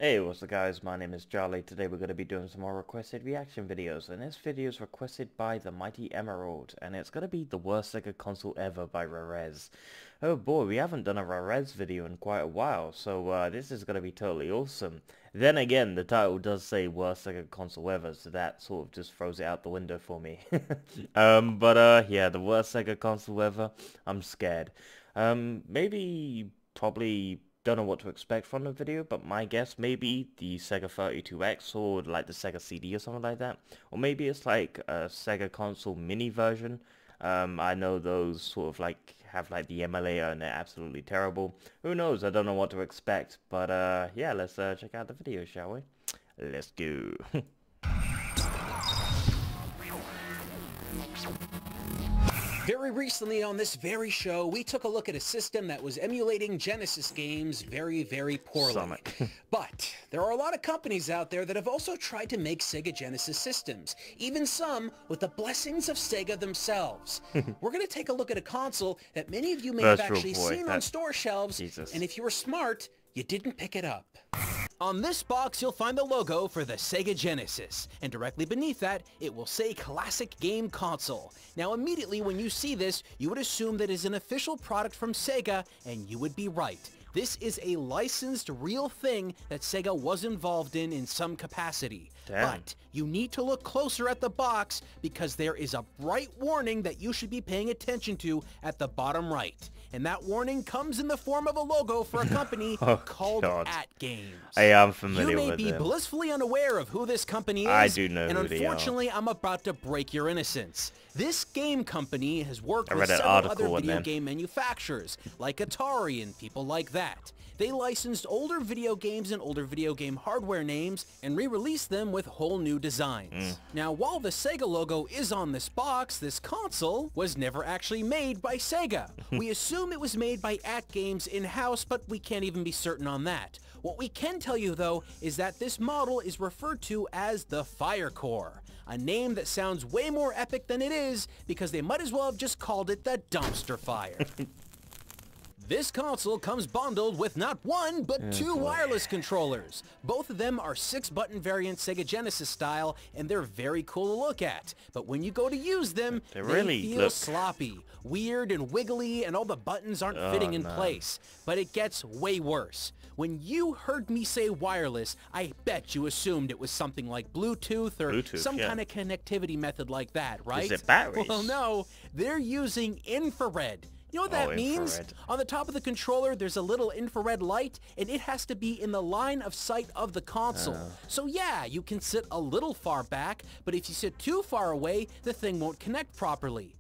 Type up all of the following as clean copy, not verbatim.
Hey, what's up guys, my name is Charlie. Today we're going to be doing some more requested reaction videos, and this video is requested by the Mighty Emerald, and it's going to be the worst Sega console ever by Rerez. Oh boy, we haven't done a Rerez video in quite a while, so this is going to be totally awesome. Then again, the title does say worst Sega console ever, so that sort of just throws it out the window for me. Yeah, the worst Sega console ever, I'm scared. Probably don't know what to expect from the video, but my guess maybe the Sega 32X or like the Sega CD or something like that. Or maybe it's like a Sega console mini version. I know those sort of like have like the emulator and they're absolutely terrible. Who knows? I don't know what to expect. But yeah, let's check out the video, shall we? Let's go. Very recently on this very show, we took a look at a system that was emulating Genesis games very, very poorly. But there are a lot of companies out there that have also tried to make Sega Genesis systems, even some with the blessings of Sega themselves. We're going to take a look at a console that many of you may have actually seen on store shelves, and if you were smart, you didn't pick it up. On this box, you'll find the logo for the Sega Genesis, and directly beneath that, it will say Classic Game Console. Now, immediately when you see this, you would assume that it is an official product from Sega, and you would be right. This is a licensed, real thing that Sega was involved in some capacity. Damn. But you need to look closer at the box because there is a bright warning that you should be paying attention to at the bottom right. And that warning comes in the form of a logo for a company called At Games. I am familiar with You may be them. blissfully unaware of who this company is. I do know and who they are. unfortunately, I'm about to break your innocence. This game company has worked with several other video game manufacturers, like Atari and people like that. They licensed older video games and older video game hardware names and re-released them with whole new designs. Now, while the Sega logo is on this box, this console was never actually made by Sega. We assume it was made by At Games in-house, but we can't even be certain on that. What we can tell you, though, is that this model is referred to as the Fire Core, a name that sounds way more epic than it is because they might as well have just called it the Dumpster Fire. This console comes bundled with not one, but two wireless controllers. Both of them are 6-button variant Sega Genesis style, and they're very cool to look at. But when you go to use them, they feel sloppy, weird and wiggly, and all the buttons aren't fitting in place. But it gets way worse. When you heard me say wireless, I bet you assumed it was something like Bluetooth or some kind of connectivity method like that, right? Is it batteries? Well, no, they're using infrared. You know what that means? On the top of the controller, there's a little infrared light, and it has to be in the line of sight of the console. So yeah, you can sit a little far back, but if you sit too far away, the thing won't connect properly.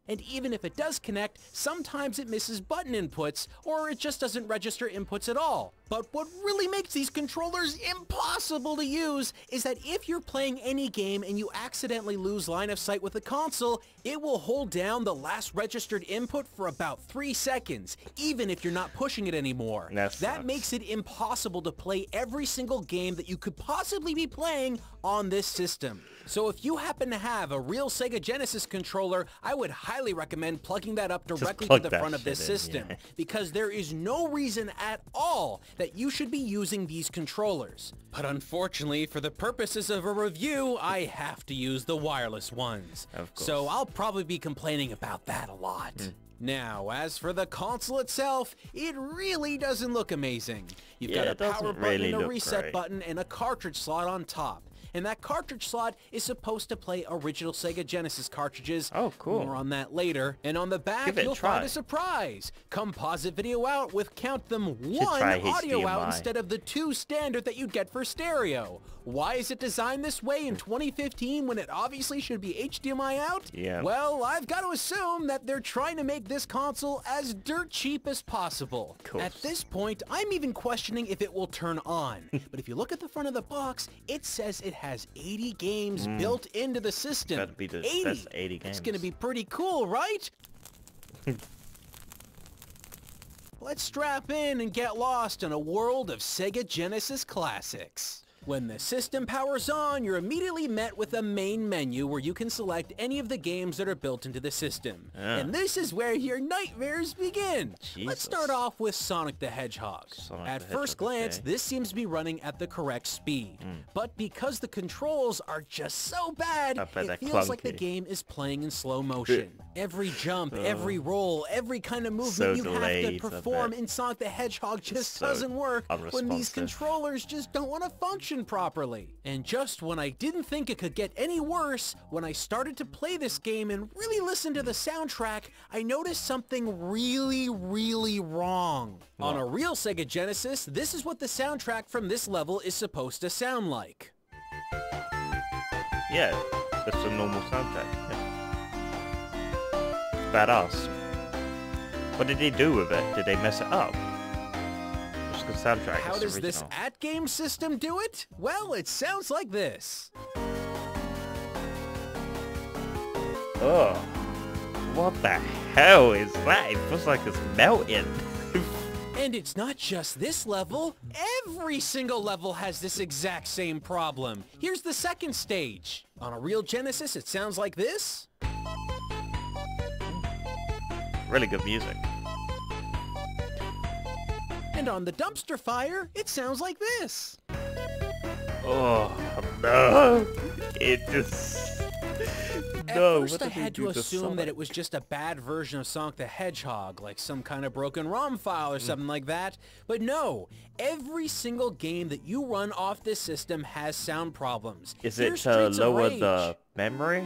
And even if it does connect, sometimes it misses button inputs, or it just doesn't register inputs at all. But what really makes these controllers impossible to use is that if you're playing any game and you accidentally lose line of sight with the console, it will hold down the last registered input for about 3 seconds, even if you're not pushing it anymore. That makes it impossible to play every single game that you could possibly be playing on this system. So if you happen to have a real Sega Genesis controller, I would highly recommend plugging that up directly to the front of this system, because there is no reason at all that you should be using these controllers. But unfortunately, for the purposes of a review, I have to use the wireless ones. So I'll probably be complaining about that a lot. Now, as for the console itself, it really doesn't look amazing. You've got a power button and a reset button and a cartridge slot on top. And that cartridge slot is supposed to play original Sega Genesis cartridges. Oh, cool. More on that later. And on the back, you'll find a surprise. Composite video out with, count them, 1 audio out instead of the 2 standard that you'd get for stereo. Why is it designed this way in 2015 when it obviously should be HDMI out? Well, I've got to assume that they're trying to make this console as dirt cheap as possible. At this point, I'm even questioning if it will turn on. But if you look at the front of the box, it says it has 80 games built into the system. That'd be the 80 games. It's gonna be pretty cool, right? Let's strap in and get lost in a world of Sega Genesis classics. When the system powers on, you're immediately met with a main menu where you can select any of the games that are built into the system. And this is where your nightmares begin. Jesus. Let's start off with Sonic the Hedgehog. At first glance, this seems to be running at the correct speed. But because the controls are just so bad, it feels like the game is playing in slow motion. Every jump, every roll, every kind of movement you have to perform in Sonic the Hedgehog just doesn't work when these controllers just don't want to function properly. And just when I didn't think it could get any worse, when I started to play this game and really listen to the soundtrack, I noticed something really wrong. On a real Sega Genesis, this is what the soundtrack from this level is supposed to sound like. Yeah, that's a normal soundtrack. Yeah. Badass. What did they do with it? Did they mess it up? The soundtrack. How does this at-game system do it? Well, it sounds like this. Oh, what the hell is that? It feels like it's melting. And it's not just this level. Every single level has this exact same problem. Here's the second stage. On a real Genesis, it sounds like this. Really good music. And on the dumpster fire, it sounds like this. Oh, no. It just... At first I had to assume that it was just a bad version of Sonic the Hedgehog, like some kind of broken ROM file or something like that. But no, every single game that you run off this system has sound problems. Is it to lower the memory?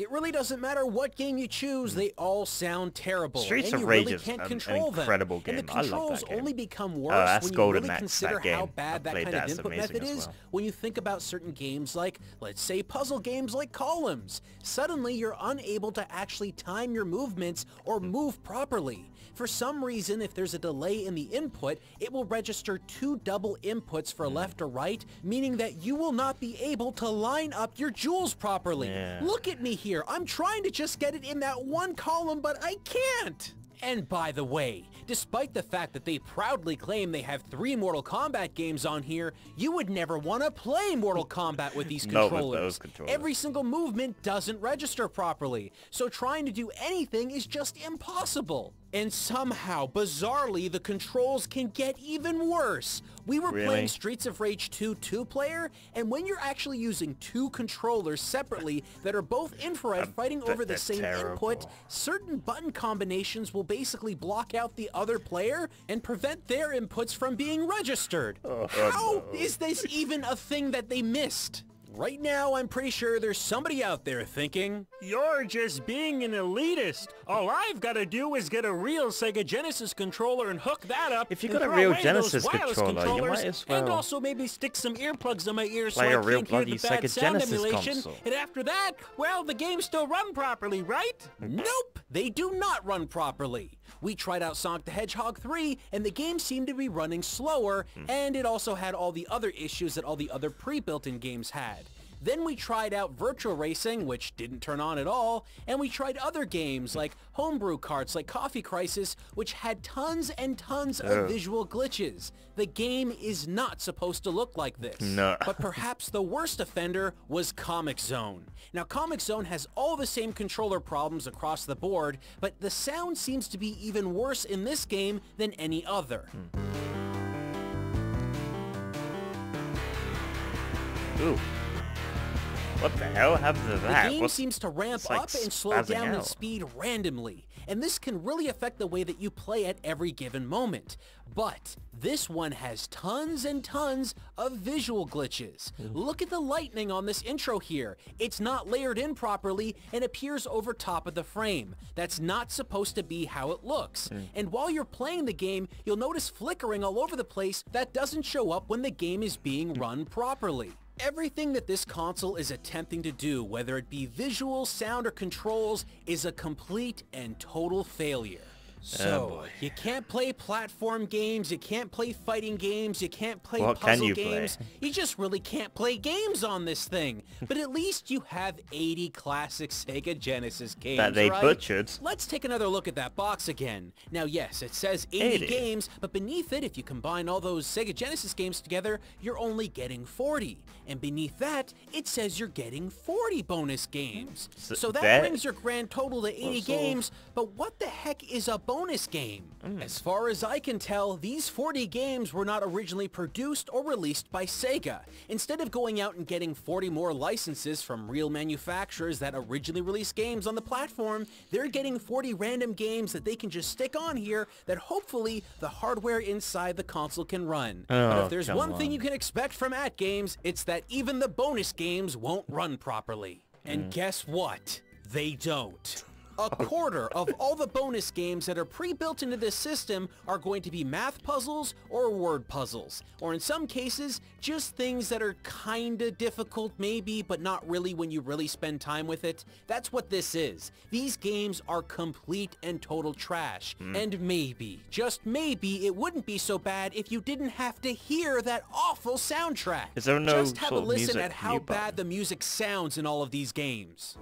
It really doesn't matter what game you choose, they all sound terrible. Streets of Rage is an incredible game. And the I love controls that game. only become worse when you really consider how game. bad that kind of input method is. When you think about certain games like, let's say, puzzle games like Columns. Suddenly, you're unable to actually time your movements or move properly. For some reason, if there's a delay in the input, it will register 2 double inputs for left or right, meaning that you will not be able to line up your jewels properly. Look at me here. I'm trying to just get it in that one column, but I can't. And by the way, despite the fact that they proudly claim they have 3 Mortal Kombat games on here, you would never want to play Mortal Kombat with these controllers. Not with those controllers. Every single movement doesn't register properly, so trying to do anything is just impossible. And somehow, bizarrely, the controls can get even worse. We were playing Streets of Rage 2 2-player, and when you're actually using 2 controllers separately that are both infrared fighting over the same input, certain button combinations will basically block out the other player and prevent their inputs from being registered. How is this even a thing that they missed? Right now, I'm pretty sure there's somebody out there thinking, "You're just being an elitist. All I've got to do is get a real Sega Genesis controller and hook that up. If you got a real Genesis controller, you might as well. And also maybe stick some earplugs in my ears so play I a real can't hear bloody the bad Sega sound Genesis emulation. console. And after that, well, the games still run properly, right? Nope, they do not run properly. We tried out Sonic the Hedgehog 3, and the game seemed to be running slower, and it also had all the other issues that all the other pre-built-in games had. Then we tried out Virtual Racing, which didn't turn on at all, and we tried other games like homebrew carts like Coffee Crisis, which had tons and tons of visual glitches. The game is not supposed to look like this. No. But perhaps the worst offender was Comic Zone. Now, Comic Zone has all the same controller problems across the board, but the sound seems to be even worse in this game than any other. Ooh. What the hell happened to that? The game seems to ramp up and slow down in speed randomly, and this can really affect the way that you play at every given moment. But this one has tons and tons of visual glitches. Look at the lightning on this intro here. It's not layered in properly and appears over top of the frame. That's not supposed to be how it looks. And while you're playing the game, you'll notice flickering all over the place that doesn't show up when the game is being run properly. Everything that this console is attempting to do, whether it be visual, sound, or controls, is a complete and total failure. So, you can't play platform games, you can't play fighting games, you can't play What puzzle can you games. play? You just really can't play games on this thing. But at least you have 80 classic Sega Genesis games, That they right? butchered. Let's take another look at that box again. Now, yes, it says 80 games, but beneath it, if you combine all those Sega Genesis games together, you're only getting 40. And beneath that, it says you're getting 40 bonus games. So that brings your grand total to 80 games, but what the heck is a bonus game? As far as I can tell, these 40 games were not originally produced or released by Sega. Instead of going out and getting 40 more licenses from real manufacturers that originally released games on the platform, they're getting 40 random games that they can just stick on here that hopefully the hardware inside the console can run. But if there's one thing you can expect from AtGames, it's that even the bonus games won't run properly. And guess what? They don't. A quarter of all the bonus games that are pre-built into this system are going to be math puzzles or word puzzles, or in some cases, just things that are kinda difficult maybe, but not really when you really spend time with it. That's what this is. These games are complete and total trash, and maybe, just maybe, it wouldn't be so bad if you didn't have to hear that awful soundtrack. Is there no Just have a listen at how bad button? the music sounds in all of these games.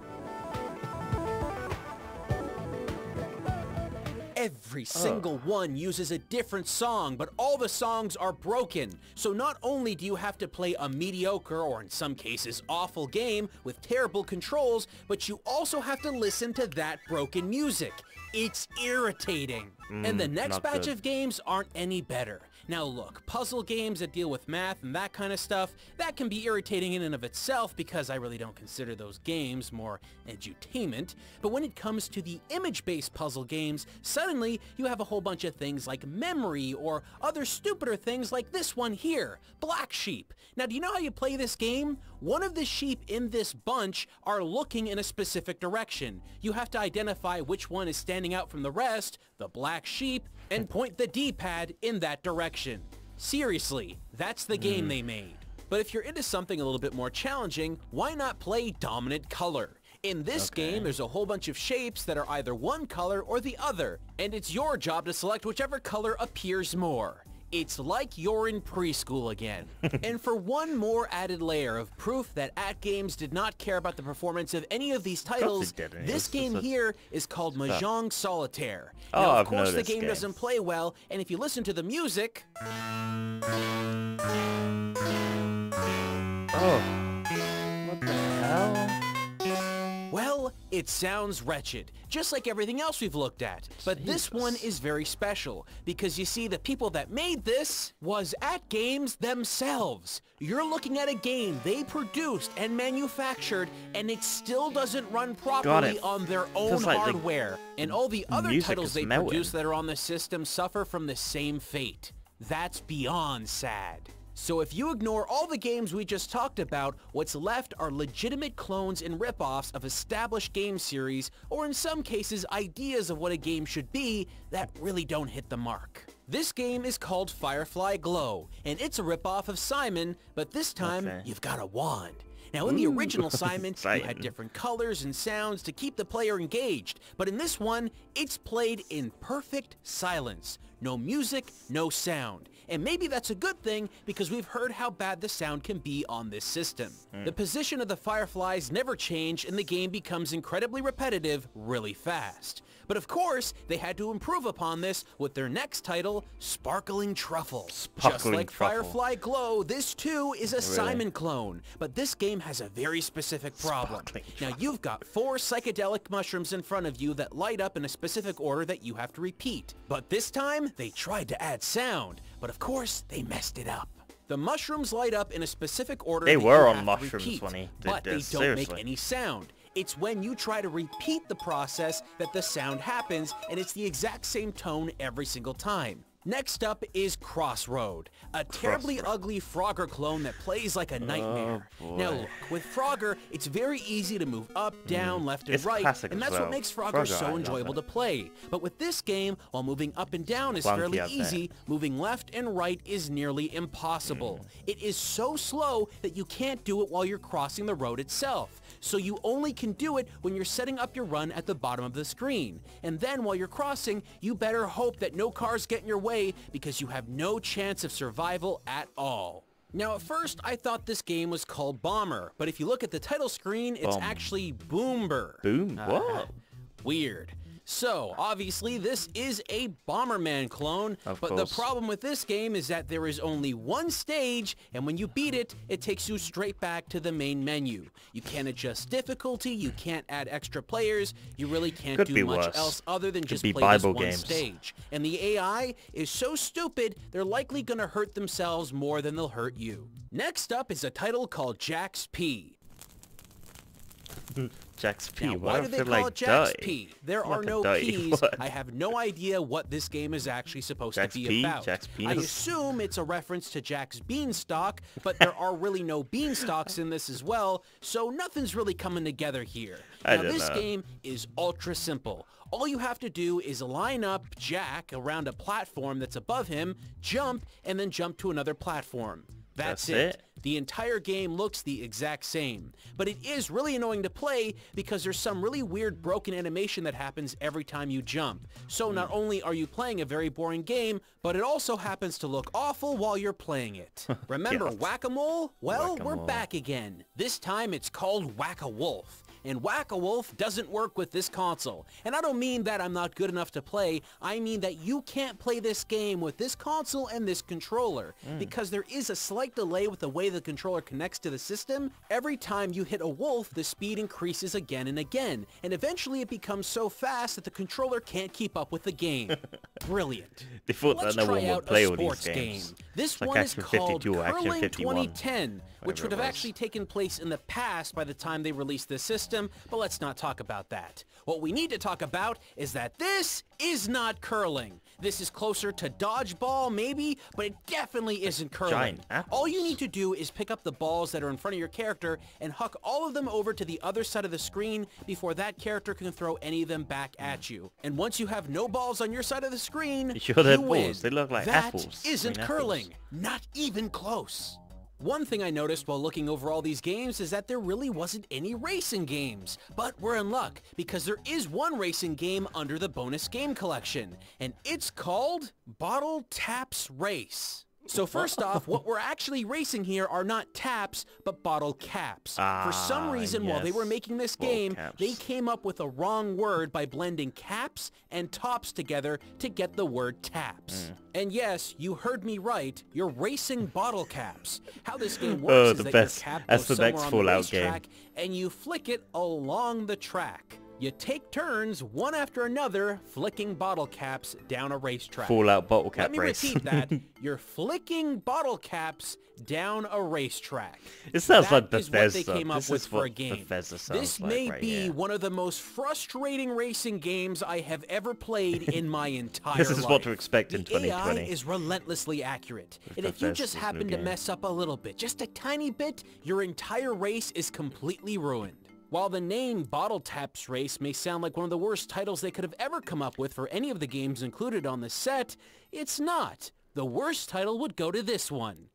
Every single one uses a different song, but all the songs are broken. So not only do you have to play a mediocre, or in some cases awful game with terrible controls, but you also have to listen to that broken music. It's irritating. And the next batch of games aren't any better. Now look, puzzle games that deal with math and that kind of stuff, that can be irritating in and of itself because I really don't consider those games, more edutainment. But when it comes to the image-based puzzle games, suddenly you have a whole bunch of things like memory or other stupider things like this one here, Black Sheep. Now do you know how you play this game? One of the sheep in this bunch are looking in a specific direction. You have to identify which one is standing out from the rest, the black sheep, and point the D-pad in that direction. Seriously, that's the game they made. But if you're into something a little bit more challenging, why not play Dominant Color? In this game, there's a whole bunch of shapes that are either one color or the other, and it's your job to select whichever color appears more. It's like you're in preschool again. And for one more added layer of proof that AtGames did not care about the performance of any of these titles, this game here is called Mahjong Solitaire. Now, of course, the game doesn't play well, and if you listen to the music... What the hell? Well, it sounds wretched, just like everything else we've looked at. But this one is very special, because you see, the people that made this was AtGames themselves. You're looking at a game they produced and manufactured, and it still doesn't run properly on their own hardware. And all the other titles they produce that are on the system suffer from the same fate. That's beyond sad. So if you ignore all the games we just talked about, what's left are legitimate clones and ripoffs of established game series, or in some cases ideas of what a game should be that really don't hit the mark. This game is called Firefly Glow, and it's a ripoff of Simon, but this time you've got a wand. Now in the original Simon, you had different colors and sounds to keep the player engaged, but in this one, it's played in perfect silence. No music, no sound. And maybe that's a good thing because we've heard how bad the sound can be on this system. The position of the fireflies never change and the game becomes incredibly repetitive really fast. But of course, they had to improve upon this with their next title, Sparkling Truffle. Just like Firefly Glow, this too is a Simon clone, but this game has a very specific problem. Now you've got 4 psychedelic mushrooms in front of you that light up in a specific order that you have to repeat. But this time, they tried to add sound, but of course, they messed it up. The mushrooms light up in a specific order. They were on mushrooms when he did but this. They don't make any sound. It's when you try to repeat the process that the sound happens, and it's the exact same tone every single time. Next up is Crossroad, a terribly ugly Frogger clone that plays like a nightmare. Now look, with Frogger, it's very easy to move up, down, left, and right, and that's what makes Frogger so enjoyable to play. But with this game, while moving up and down is fairly easy, moving left and right is nearly impossible. It is so slow that you can't do it while you're crossing the road itself. so you only can do it when you're setting up your run at the bottom of the screen. And then while you're crossing, you better hope that no cars get in your way because you have no chance of survival at all. Now at first I thought this game was called Bomber, but if you look at the title screen, it's actually Boomber. Boom? What? Weird. So, obviously, this is a Bomberman clone, but the problem with this game is that there is only one stage, and when you beat it, it takes you straight back to the main menu. You can't adjust difficulty, you can't add extra players, you really can't do much else other than just play this one stage. And the AI is so stupid, they're likely gonna hurt themselves more than they'll hurt you. Next up is a title called Jack's P. Jack's P. Now, why do they call it Jack's P? There are no P's. I have no idea what this game is actually supposed to be about. I assume it's a reference to Jack's Beanstalk, but there are really no beanstalks in this as well, so nothing's really coming together here. Now, this game is ultra simple. All you have to do is line up Jack around a platform that's above him, jump, and then jump to another platform. That's it. The entire game looks the exact same, but it is really annoying to play because there's some really weird broken animation that happens every time you jump. So not only are you playing a very boring game, but it also happens to look awful while you're playing it. Remember Whack-A-Mole? Well, we're back again. This time it's called Whack-A-Wolf. And Whack-A-Wolf doesn't work with this console. And I don't mean that I'm not good enough to play, I mean that you can't play this game with this console and this controller, because there is a slight delay with the way the controller connects to the system. Every time you hit a wolf, the speed increases again and again, and eventually it becomes so fast that the controller can't keep up with the game. Brilliant. They thought that no one would play all these games. This one is called Curling 2010, which would have actually taken place in the past by the time they released this system, but let's not talk about that. What we need to talk about is that this is not curling. This is closer to dodgeball, maybe, but it definitely isn't curling. All you need to do is pick up the balls that are in front of your character and huck all of them over to the other side of the screen before that character can throw any of them back at you. And once you have no balls on your side of the screen, you win. They look like apples. That isn't curling. Not even close. One thing I noticed while looking over all these games is that there really wasn't any racing games. But we're in luck, because there is one racing game under the bonus game collection, and it's called Bottle Taps Race. So first off, what we're actually racing here are not taps, but bottle caps. For some reason, while they were making this game, they came up with a wrong word by blending caps and tops together to get the word taps. And yes, you heard me right, you're racing bottle caps. How this game works is that your cap goes somewhere on the racetrack, and you flick it along the track. You take turns, one after another, flicking bottle caps down a racetrack. Fallout bottle cap race. Let me repeat that. You're flicking bottle caps down a racetrack. It sounds like Bethesda. That is what they came up with for a game. This may be one of the most frustrating racing games I have ever played in my entire life. This is what to expect in 2020. The AI is relentlessly accurate. And if you just happen to mess up a little bit, just a tiny bit, your entire race is completely ruined. While the name Bottle Taps Race may sound like one of the worst titles they could have ever come up with for any of the games included on the set, it's not. The worst title would go to this one.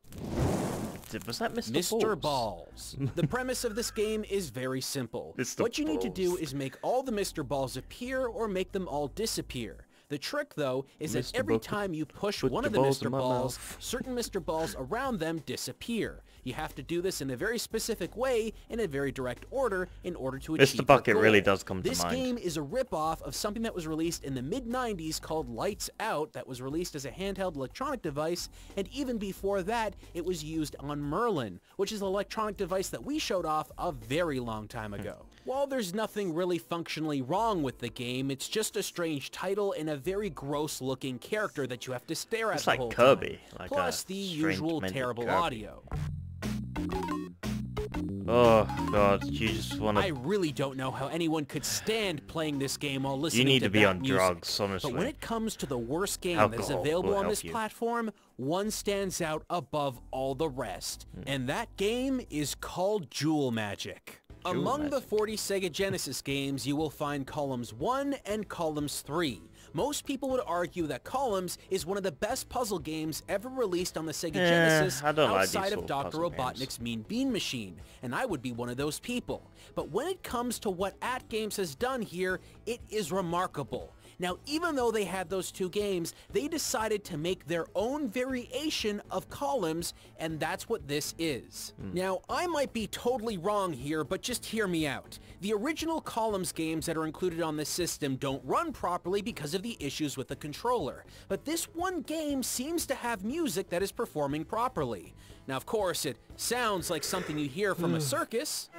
Was that Mr. Balls? The premise of this game is very simple. What you need to do is make all the Mr. Balls appear or make them all disappear. The trick, though, is that every time you push one of the Mr. Balls, certain Mr. Balls around them disappear. You have to do this in a very specific way, in a very direct order, in order to achieve Mr. Bucket really does come to mind. This game is a rip-off of something that was released in the mid-90s called Lights Out, that was released as a handheld electronic device, and even before that, it was used on Merlin, which is an electronic device that we showed off a very long time ago. While there's nothing really functionally wrong with the game, it's just a strange title and a very gross-looking character that you have to stare at the whole Kirby, time. Plus the usual terrible audio. Oh god, you just want to... I really don't know how anyone could stand playing this game while listening to You need to be on music. drugs, honestly. But when it comes to the worst game that is available on this platform, one stands out above all the rest. And that game is called Jewel Magic. Among the 40 Sega Genesis games, you will find Columns 1 and Columns 3. Most people would argue that Columns is one of the best puzzle games ever released on the Sega Genesis outside of Dr. Robotnik's Mean Bean Machine, and I would be one of those people. But when it comes to what AtGames has done here, it is remarkable. Now, even though they had those two games, they decided to make their own variation of Columns, and that's what this is. Now, I might be totally wrong here, but just hear me out. The original Columns games that are included on this system don't run properly because of the issues with the controller, but this one game seems to have music that is performing properly. Now, of course, it sounds like something you hear from a circus,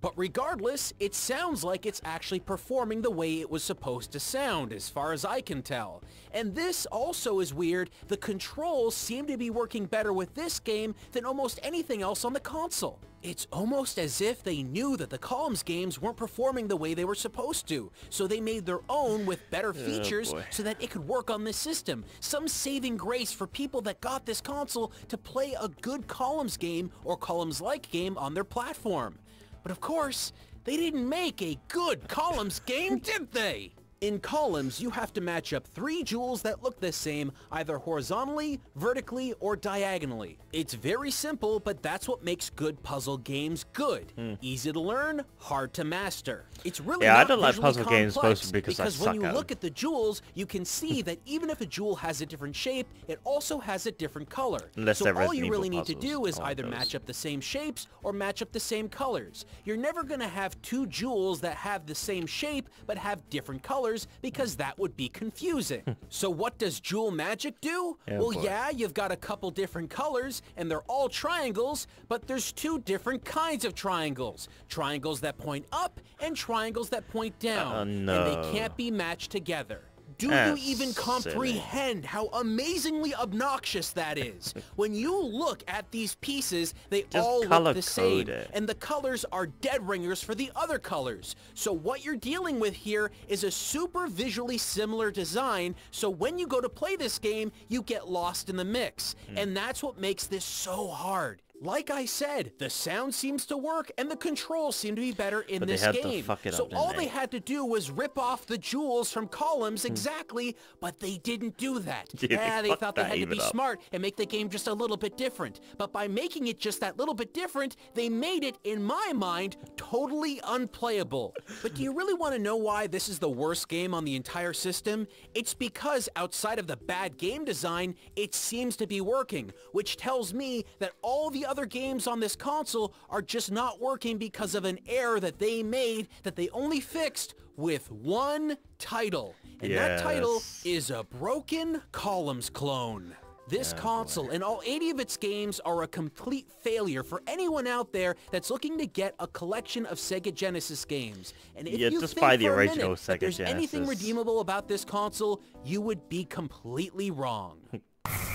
but regardless, it sounds like it's actually performing the way it was supposed to sound, as far as I can tell. And this also is weird. The controls seem to be working better with this game than almost anything else on the console. It's almost as if they knew that the Columns games weren't performing the way they were supposed to, so they made their own with better features so that it could work on this system. Some saving grace for people that got this console to play a good Columns game or Columns-like game on their platform. But of course, they didn't make a good Columns game, did they? In Columns, you have to match up 3 jewels that look the same, either horizontally, vertically, or diagonally. It's very simple, but that's what makes good puzzle games good. Easy to learn, hard to master. It's really not I don't like puzzle complex, games mostly because I suck when you at look them. at the jewels, you can see that even if a jewel has a different shape, it also has a different color. Unless so they're all you Resident really Evil need to puzzles. do is I like either those. match up the same shapes or match up the same colors. You're never going to have 2 jewels that have the same shape but have different colors because that would be confusing. So what does jewel magic do? Well, yeah, you've got a couple different colors and they're all triangles, but there's 2 different kinds of triangles. Triangles that point up and triangles that point down. And they can't be matched together. Do you even comprehend how amazingly obnoxious that is? When you look at these pieces, they all look the same, and the colors are dead ringers for the other colors. So what you're dealing with here is a super visually similar design, so when you go to play this game, you get lost in the mix. And that's what makes this so hard. Like I said, the sound seems to work and the controls seem to be better in this game. So all they had to do was rip off the jewels from Columns exactly, but they didn't do that. Yeah, they thought they had to be smart and make the game just a little bit different. But by making it just that little bit different, they made it, in my mind, totally unplayable. But do you really want to know why this is the worst game on the entire system? It's because outside of the bad game design, it seems to be working, which tells me that all the other games on this console are just not working because of an error that they made that they only fixed with one title. And that title is a broken Columns clone. This console and all 80 of its games are a complete failure for anyone out there that's looking to get a collection of Sega Genesis games. And if you just think buy the for a original minute that there's Sega anything Genesis. redeemable about this console, you would be completely wrong.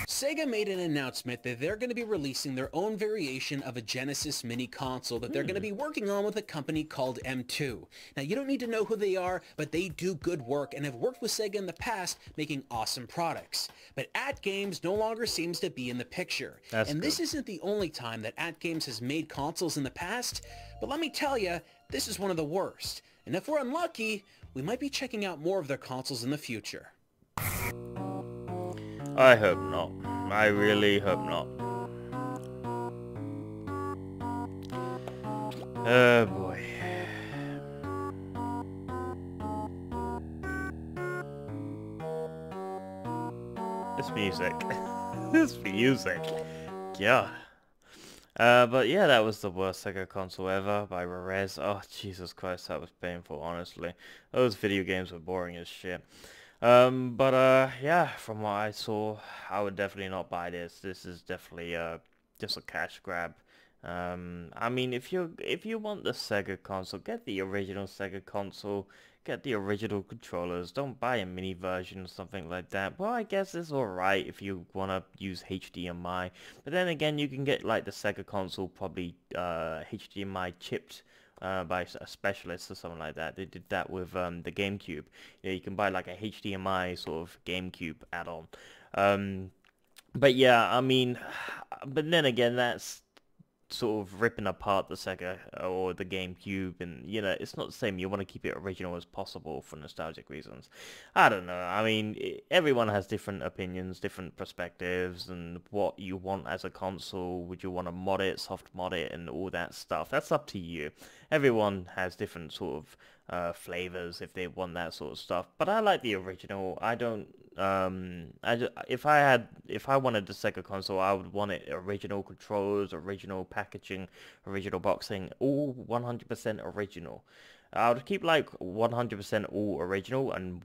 Sega made an announcement that they're going to be releasing their own variation of a Genesis mini console that they're going to be working on with a company called M2. Now, you don't need to know who they are, but they do good work and have worked with Sega in the past making awesome products. But AtGames no longer seems to be in the picture. This isn't the only time that AtGames has made consoles in the past, but let me tell you, this is one of the worst. And if we're unlucky, we might be checking out more of their consoles in the future. I hope not. I really hope not. Oh boy. This music. This music. Yeah. But yeah, that was the worst Sega console ever by Rerez. Oh, Jesus Christ, that was painful, honestly. Those video games were boring as shit. Yeah, from what I saw, I would definitely not buy this. This is definitely just a cash grab. I mean, if you want the Sega console, get the original Sega console, get the original controllers. Don't buy a mini version or something like that. Well, I guess it's alright if you want to use HDMI. But then again, you can get like the Sega console probably HDMI chipped by a specialist or something like that. They did that with the GameCube. Yeah, you can buy like a HDMI sort of GameCube add-on. But yeah, I mean, but then again, that's sort of ripping apart the Sega or the GameCube, and you know, it's not the same. You want to keep it original as possible for nostalgic reasons. I don't know. I mean, everyone has different opinions, different perspectives, and what you want as a console. Would you want to mod it, soft mod it, and all that stuff? That's up to you. Everyone has different sort of flavors if they want that sort of stuff. But I like the original. I don't. If I wanted the Sega console, I would want it original controls, original packaging, original boxing, all 100% original. I would keep like 100% all original and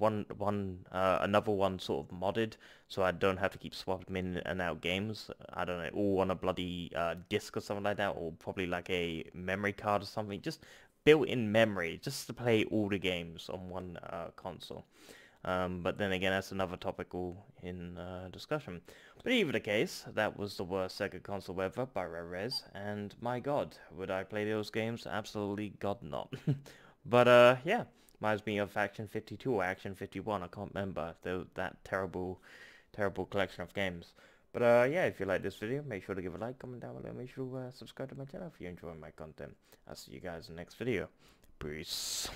another one sort of modded, so I don't have to keep swapping in and out games. I don't know, all on a bloody disc or something like that, or probably like a memory card or something. Just built-in memory, just to play all the games on one console. But then again, that's another topical in discussion. But either the case, that was the worst Sega console ever by Rerez, and my god, would I play those games? Absolutely god not. But yeah, reminds me of Action 52 or Action 51, I can't remember, that terrible collection of games. But yeah, if you like this video, make sure to give a like, comment down below, make sure to subscribe to my channel if you're enjoying my content. I'll see you guys in the next video. Peace.